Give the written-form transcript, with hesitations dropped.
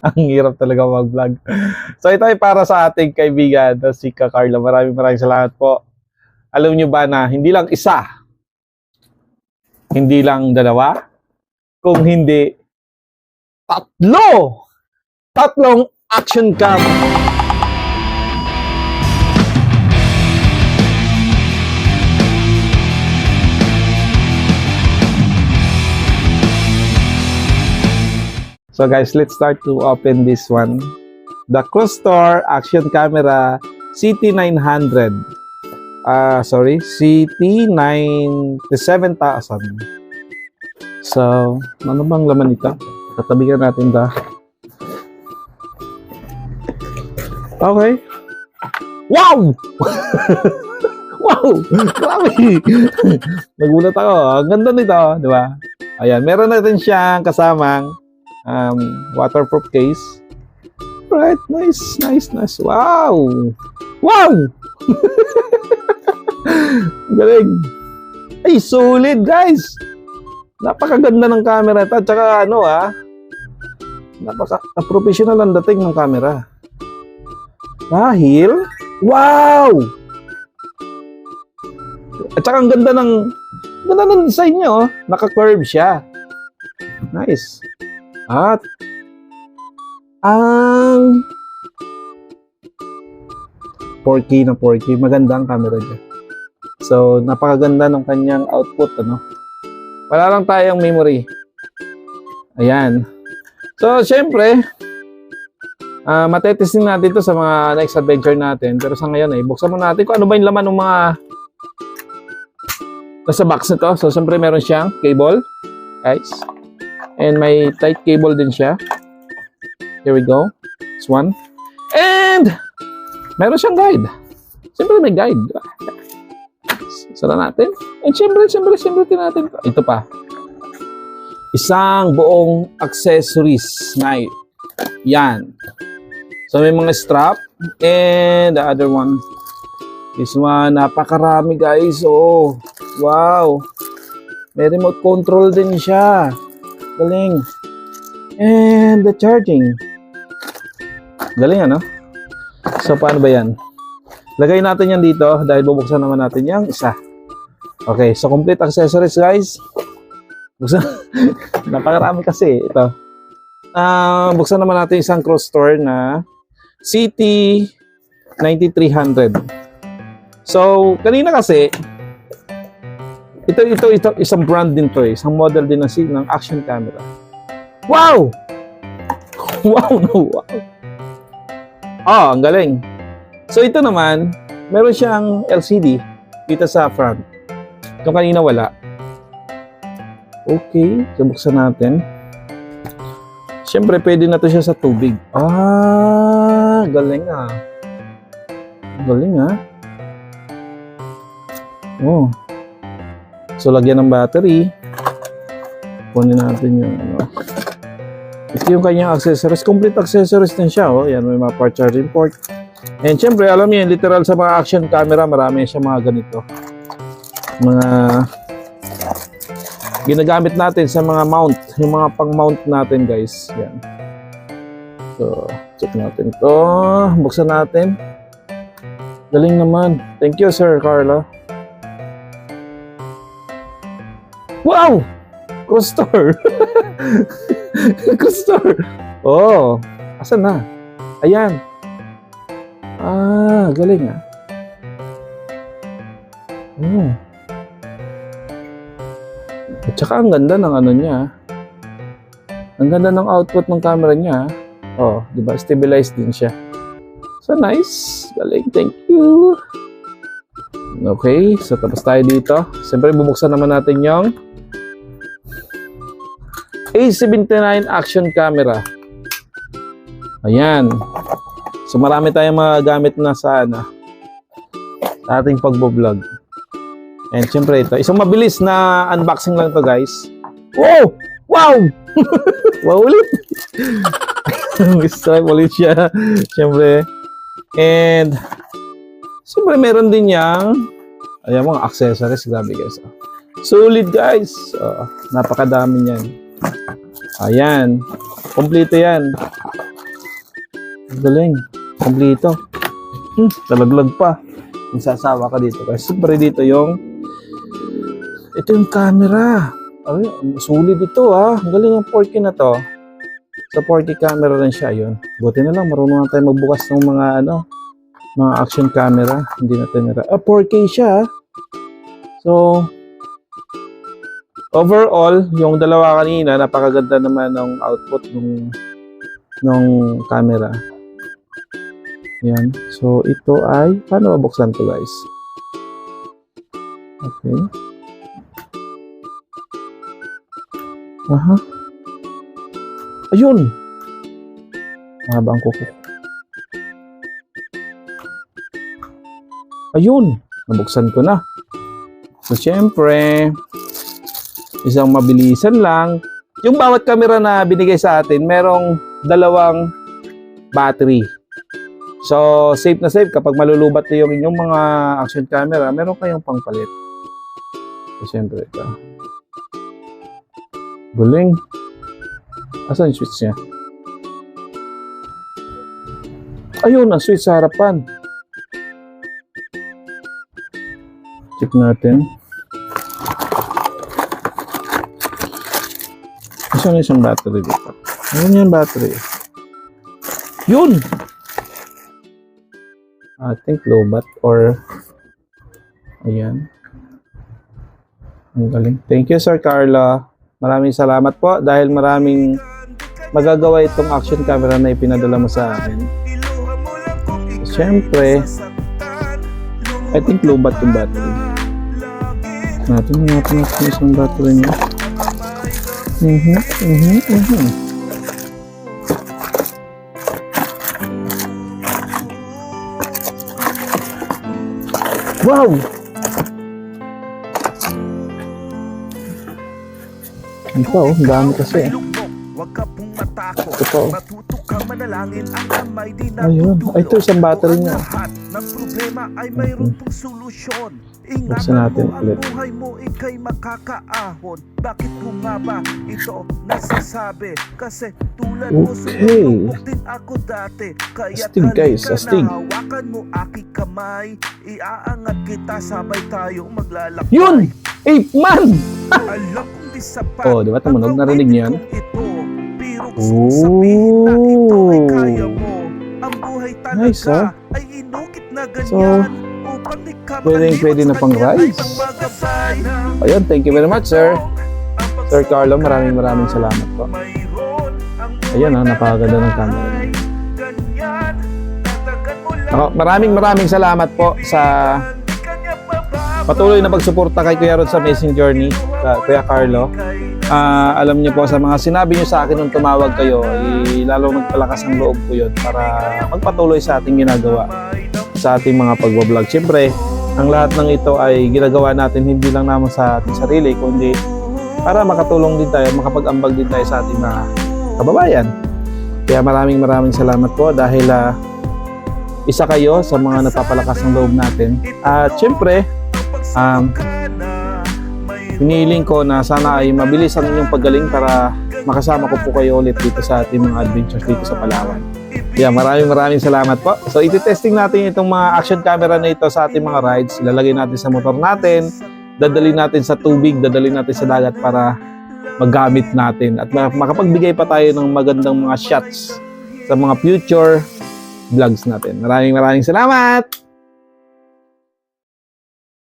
Ang hirap talaga mag-vlog. So ito ay para sa ating kaibigan na si Ka Carlo. Maraming salamat po. Alam nyo ba na hindi lang isa, hindi lang dalawa, kung hindi tatlong action cam. So guys, let's start to open this one. The Crostor Action Camera CT900. CT97,000. So, ano bang laman nito? Tatabigan natin ito. Okay. Wow! Wow! Grabe! Nagulat ako. Ang ganda nito, di ba? Ayan, meron natin siyang kasamang waterproof case. Right, nice. Wow! Wow! Galing. Ay, solid guys. Napakaganda ng camera ito. At saka napaka-professional ang dating ng camera. Dahil, wow! At saka ang ganda ng design niya, oh. Naka-curve siya. Nice. At ang 4K na 4K, maganda ang camera niya. So, napakaganda ng kanyang output, Wala lang tayong memory. Ayan. So, syempre, matetesting natin ito sa mga next adventure natin. Pero sa ngayon, buksan mo natin kung ano ba yung laman ng mga nasa box nito. So, syempre, meron siyang cable, guys. And may tight cable din siya. Here we go. This one. And meron siyang guide. Siyempre may guide. Sara natin. And siyempre natin. Ito pa. Isang buong accessories na yan. So may mga strap. And the other one. This one. Napakarami guys. Oh. Wow. May remote control din siya. Galing. And the charging. Galing, So, paano ba yan? Lagay natin yan dito dahil bubuksan naman natin yung isa. Okay, so complete accessories, guys. Buksan. Napakarami kasi ito. Buksan naman natin isang Crostor na CT9300. So, kanina kasi, ito, isang brand din to, isang model din ng action camera. Wow! Wow! Ang galing. So, ito naman, meron siyang LCD dito sa front. Itong kanina wala. Okay, so buksan natin. Siyempre, pwede na to siya sa tubig. Galing Galing Oh. So, lagyan ng battery. Kunin natin yung Ito yung kanyang accessories. Complete accessories din siya. Yan, may mga part charging port. And syempre, alam niyo, literal sa mga action camera, marami siya mga ganito. Mga ginagamit natin sa mga mount. Yung mga pang-mount natin, guys. Yan. So, check natin ito. Buksan natin. Galing naman. Thank you, Sir Carlo. Wow! Crostor! Crostor! Oh! Asan na? Ayan. Galing At saka ang ganda ng niya. Ang ganda ng output ng camera niya. Oh, di ba? Stabilized din siya. So, nice. Galing. Thank you. Okay. So, tapos tayo dito. Siyempre, bubuksan naman natin yung A79 action camera. Ayan. So marami tayong mga gamit na sa ating pagbo-vlog. And syempre ito, isang mabilis na unboxing lang to, guys. Wow! Wow! Wow ulit. Strike ulit siya. Syempre. And syempre meron din yang mga accessories. Grabe, guys. Solid, guys. Napakadami niyan. Ayan. Kompleto yan. Galing. Kompleto. Talaglag pa. Magsasawa ka dito. Kasi siyempre dito ito yung camera. Ay, sulit ito Ang galing ang 4K na to. Sa 4K camera rin siya yun. Buti na lang, marunong na tayo magbukas ng mga mga action camera. Hindi na tayo 4K siya. So, overall, yung dalawa kanina, napakaganda naman ng output ng camera. Yan. So, ito ay, paano mabuksan to guys? Okay. Aha. Ayun! Mahaba ang kuko. Ayun! Nabuksan ko na. So, syempre, isang mabilisan lang. Yung bawat camera na binigay sa atin, merong 2 battery. So, safe na safe. Kapag malulubat na yung inyong mga action camera, meron kayong pangpalit. So, syempre, ito. Galing. Asan yung switch niya? Ayun, ang switch sa harapan. Check natin. Asan isang battery dito? Ayun yung battery. Yun! I think low-bat or ayan. Ang galing. Thank you, Sir Carlo. Maraming salamat po dahil maraming magagawa itong action camera na ipinadala mo sa akin. Siyempre, I think low-bat yung battery. Natin isang battery niya. Wow! Ito, ang dami kasi. Huwag ka pong matakot. Ito. Matuto kang manalangin ang kamay di Ayun. natutulog. Ay, ito isang battery niya. Lahat ng problema ay mayroon pong solusyon. Buksan Ingatan natin mo ang ulit. buhay mo, ikay makakaahon. Bakit mo nga ba ito nasasabi? Kasi tulad mo, Okay. sumubok din ako dati. Kaya't Astig, guys. halika Astig. na, hawakan mo aking kamay. Iaangat kita, sabay tayong maglalakbay. Yun! Ape Man! Alam kong di sapat. Oh, di ba? Tumunog, narinig niyo yan? Ito, pero gusto kong sabihin na ito ay kaya mo. Ang buhay talaga Nice, ay inukit na ganyan. So, upang di ka pwede na pang rice. Ayun, thank you very much, sir. Sir Carlo, maraming salamat po. Ayan, napakaganda ng camera. Ako, maraming salamat po sa patuloy na pagsuporta kay Kuya Rod sa Amazing Journey, Kuya Carlo. Alam niyo po, sa mga sinabi niyo sa akin nung tumawag kayo, lalo magpalakas ang loob ko yun para magpatuloy sa ating ginagawa, sa ating mga pagbablog. Siyempre, ang lahat ng ito ay ginagawa natin hindi lang naman sa ating sarili, kundi para makatulong din tayo, makapag-ambag din tayo sa ating mga kababayan. Kaya maraming salamat po dahil isa kayo sa mga napapalakas ng loob natin. At siyempre, hinihiling ko na sana ay mabilis ang inyong paggaling para makasama ko po kayo ulit dito sa ating mga adventures dito sa Palawan. Yeah, maraming salamat po. So, iti-testing natin itong mga action camera na ito sa ating mga rides. Ilalagay natin sa motor natin, dadalhin natin sa tubig, dadalhin natin sa dagat para magamit natin at makapagbigay pa tayo ng magandang mga shots sa mga future vlogs natin. Maraming salamat!